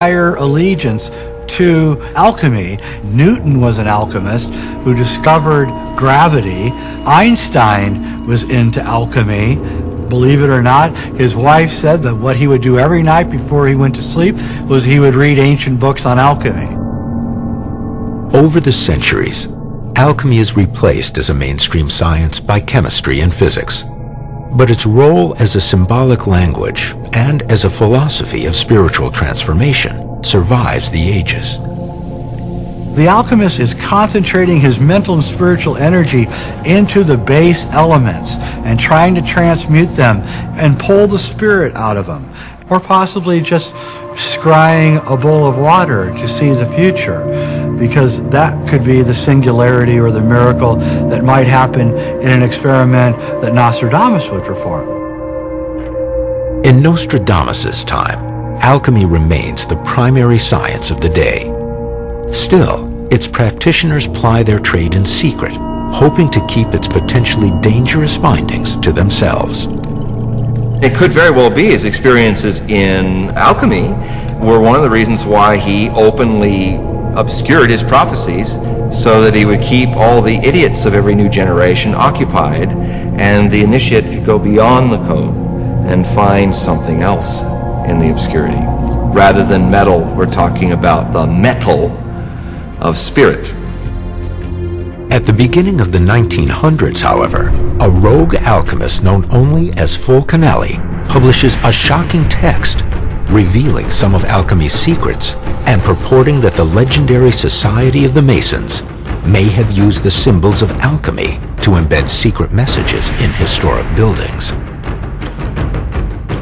entire allegiance to alchemy. Newton was an alchemist who discovered gravity. Einstein was into alchemy. Believe it or not, his wife said that what he would do every night before he went to sleep was he would read ancient books on alchemy. Over the centuries, alchemy is replaced as a mainstream science by chemistry and physics. But its role as a symbolic language and as a philosophy of spiritual transformation survives the ages. The alchemist is concentrating his mental and spiritual energy into the base elements and trying to transmute them and pull the spirit out of them, or possibly just scrying a bowl of water to see the future, because that could be the singularity or the miracle that might happen in an experiment that Nostradamus would perform. In Nostradamus' time, alchemy remains the primary science of the day. Still, its practitioners ply their trade in secret, hoping to keep its potentially dangerous findings to themselves. It could very well be his experiences in alchemy were one of the reasons why he openly obscured his prophecies, so that he would keep all the idiots of every new generation occupied, and the initiate could go beyond the code and find something else in the obscurity. Rather than metal, we're talking about the metal of spirit. At the beginning of the 1900s, however, a rogue alchemist known only as Fulcanelli publishes a shocking text revealing some of alchemy's secrets and purporting that the legendary Society of the Masons may have used the symbols of alchemy to embed secret messages in historic buildings.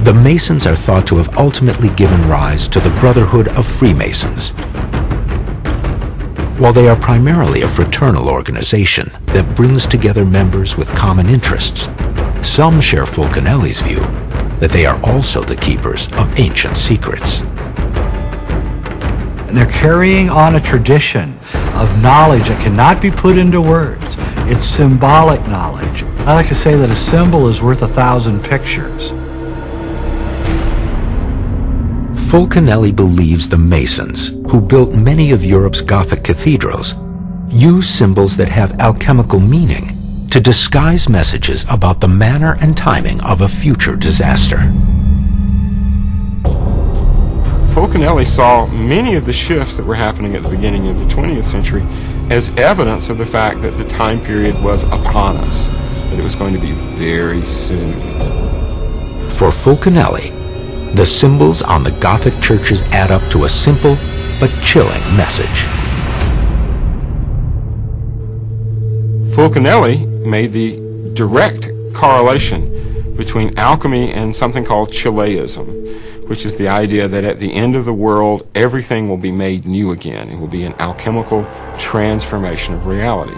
The Masons are thought to have ultimately given rise to the Brotherhood of Freemasons. While they are primarily a fraternal organization that brings together members with common interests, some share Fulcanelli's view that they are also the keepers of ancient secrets. And they're carrying on a tradition of knowledge that cannot be put into words. It's symbolic knowledge. I like to say that a symbol is worth 1,000 pictures. Fulcanelli believes the Masons, who built many of Europe's Gothic cathedrals, use symbols that have alchemical meaning to disguise messages about the manner and timing of a future disaster. Fulcanelli saw many of the shifts that were happening at the beginning of the 20th century as evidence of the fact that the time period was upon us, that it was going to be very soon. For Fulcanelli, the symbols on the Gothic churches add up to a simple but chilling message. Fulcanelli made the direct correlation between alchemy and something called Chileism, which is the idea that at the end of the world, everything will be made new again. It will be an alchemical transformation of reality.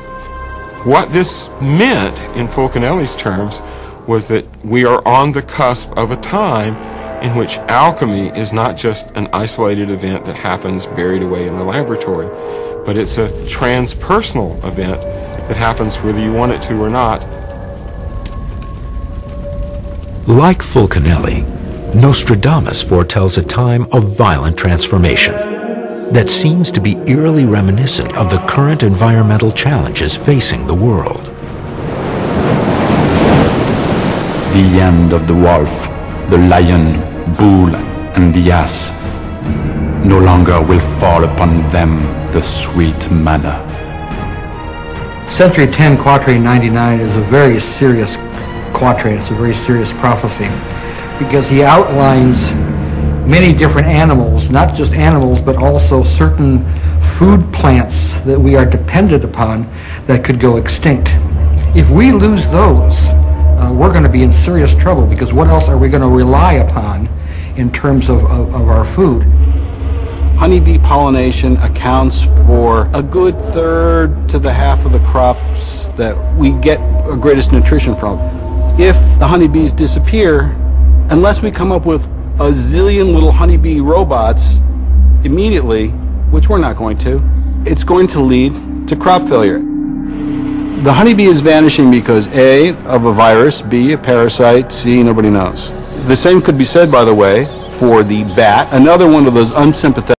What this meant, in Fulcanelli's terms, was that we are on the cusp of a time in which alchemy is not just an isolated event that happens buried away in the laboratory, but it's a transpersonal event that happens whether you want it to or not. Like Fulcanelli, Nostradamus foretells a time of violent transformation that seems to be eerily reminiscent of the current environmental challenges facing the world. The end of the wolf, the lion, bull, and the ass. No longer will fall upon them the sweet manna. Century 10, Quatrain 99 is a very serious quatrain. It's a very serious prophecy because he outlines many different animals, not just animals, but also certain food plants that we are dependent upon that could go extinct. If we lose those, we're going to be in serious trouble, because what else are we going to rely upon in terms of our food? Honeybee pollination accounts for a good third to the half of the crops that we get our greatest nutrition from. If the honeybees disappear, unless we come up with a zillion little honeybee robots immediately, which we're not going to, it's going to lead to crop failure. The honeybee is vanishing because A, of a virus, B, a parasite, C, nobody knows. The same could be said, by the way, for the bat, another one of those unsympathetic